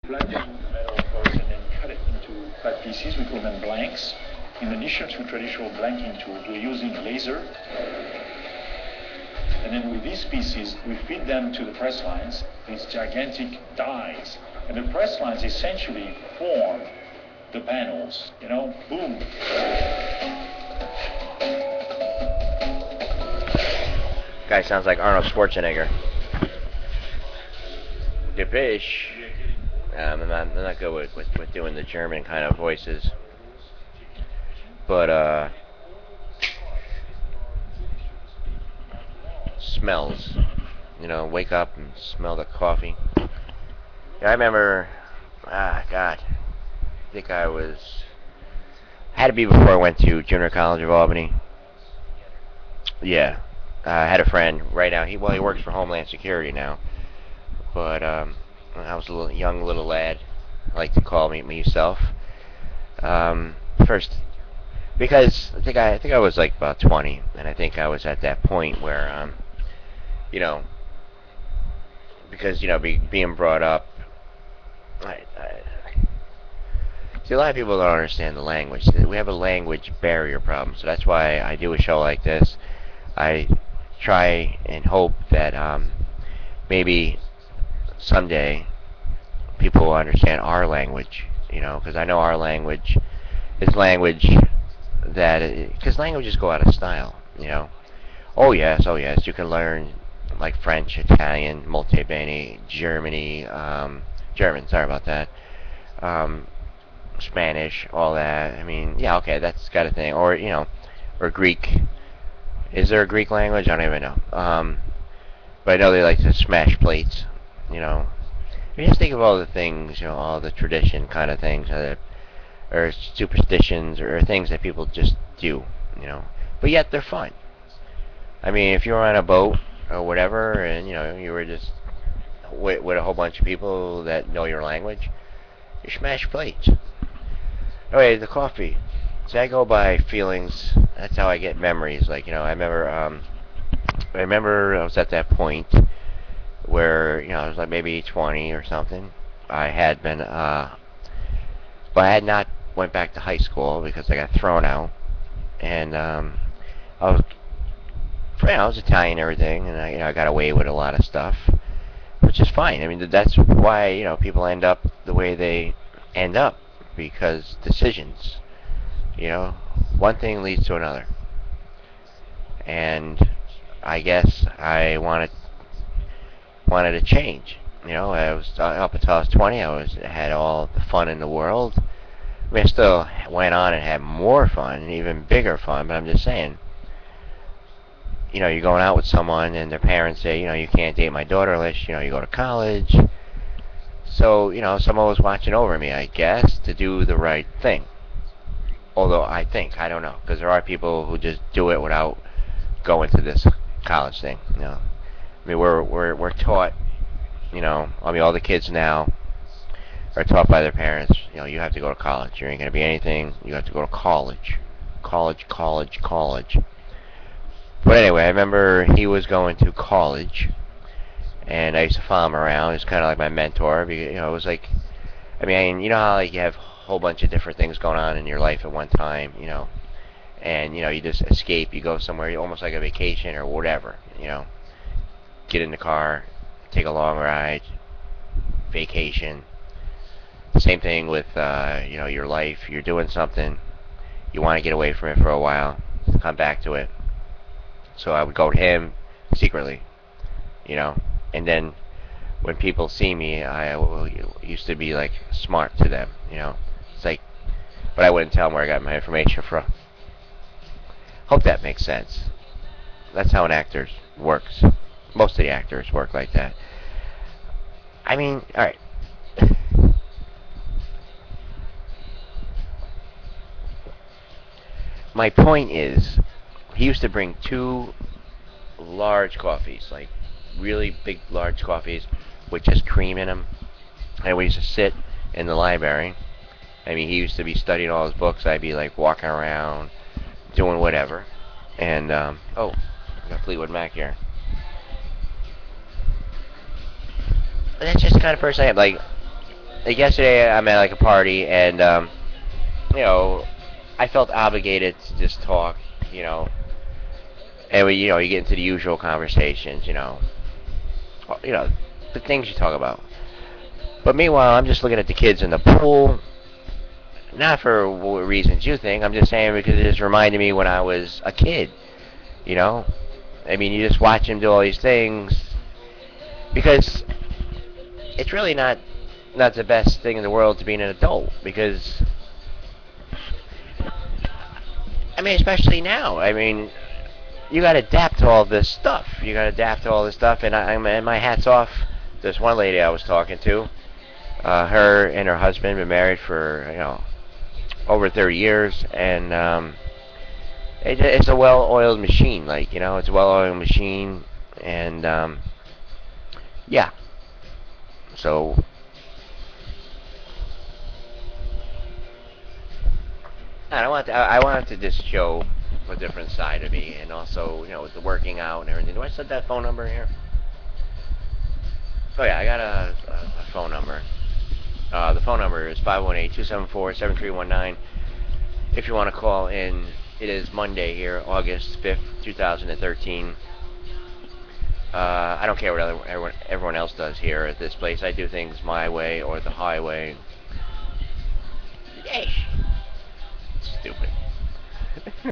Flatten the metal first and then cut it into flat pieces. We call them blanks. In addition to traditional blanking tools, we're using a laser. And then with these pieces, we feed them to the press lines, these gigantic dies. And the press lines essentially form the panels, boom. Guy sounds like Arnold Schwarzenegger. Depish. I'm not good with doing the German kind of voices. But, smells. Wake up and smell the coffee. Yeah, I remember, God, I think had to be before I went to Junior College of Albany. Yeah, I had a friend right now. He works for Homeland Security now. But, I was a young little lad. I like to call me myself. First, because I think I was like about 20, and I think I was at that point where, because being brought up, see, a lot of people don't understand the language. We have a language barrier problem, so that's why I do a show like this. I try and hope that maybe someday people will understand our language, because I know our language is language because languages go out of style, Oh yes, you can learn like French, Italian, molto bene, German, sorry about that, Spanish, all that. I mean, yeah, okay, that's got a thing, or Greek. Is there a Greek language? I don't even know. But I know they like to smash plates, You just think of all the things, all the tradition kind of things, or superstitions, or things that people just do, But yet they're fun. I mean, if you were on a boat or whatever, and you were just with a whole bunch of people that know your language, you smash plates. Anyway, the coffee. See, I go by feelings. That's how I get memories. Like, I remember I was at that point where, I was like maybe 20 or something. I had been, but I had not went back to high school because I got thrown out. And, I was Italian and everything, and I got away with a lot of stuff, which is fine. I mean, that's why, people end up the way they end up, because decisions, one thing leads to another. And I guess I wanted to change. I was up until I was 20. I had all the fun in the world. I mean, I still went on and had more fun, and even bigger fun. But I'm just saying, you're going out with someone, and their parents say, you can't date my daughter unless you go to college. So someone was watching over me, I guess, to do the right thing. Although I don't know, because there are people who just do it without going to this college thing. I mean, we're taught, all the kids now are taught by their parents, you have to go to college. You ain't going to be anything. You have to go to college. College. But anyway, I remember he was going to college, and I used to follow him around. He was kind of like my mentor. Because, it was like, I mean, how like you have a whole bunch of different things going on in your life at one time, and, you just escape. You go somewhere, almost like a vacation or whatever, Get in the car, take a long ride, vacation. Same thing with, your life. You're doing something. You want to get away from it for a while, come back to it. So I would go to him secretly, and then when people see me, I used to be like smart to them, It's like, but I wouldn't tell them where I got my information from. Hope that makes sense. That's how an actor works. Most of the actors work like that. I mean, alright. My point is, he used to bring 2 large coffees, like really big, large coffees with just cream in them. And we used to sit in the library. I mean, he used to be studying all his books. I'd be like walking around, doing whatever. And, I got Fleetwood Mac here. That's just the kind of person I am. Like, like yesterday I'm at like a party, and you know, I felt obligated to just talk, you know, and you get into the usual conversations, you know, the things you talk about. But meanwhile, I'm just looking at the kids in the pool, not for reasons you think. I'm just saying because it just reminded me when I was a kid, you know. I mean, you just watch them do all these things because it's really not the best thing in the world to be an adult because I mean, especially now. I mean, you got to adapt to all this stuff. You got to adapt to all this stuff, and my hat's off. This one lady I was talking to, her and her husband been married for over 30 years, and it's a well-oiled machine. Like it's a well-oiled machine, and yeah. So I wanted to just show a different side of me, and also with the working out and everything. Do I set that phone number here? Oh yeah, I got a phone number. The phone number is 518-274-7319. If you want to call in, it is Monday here, August 5th, 2013. I don't care what everyone else does here at this place. I do things my way or the highway. Yay! Stupid.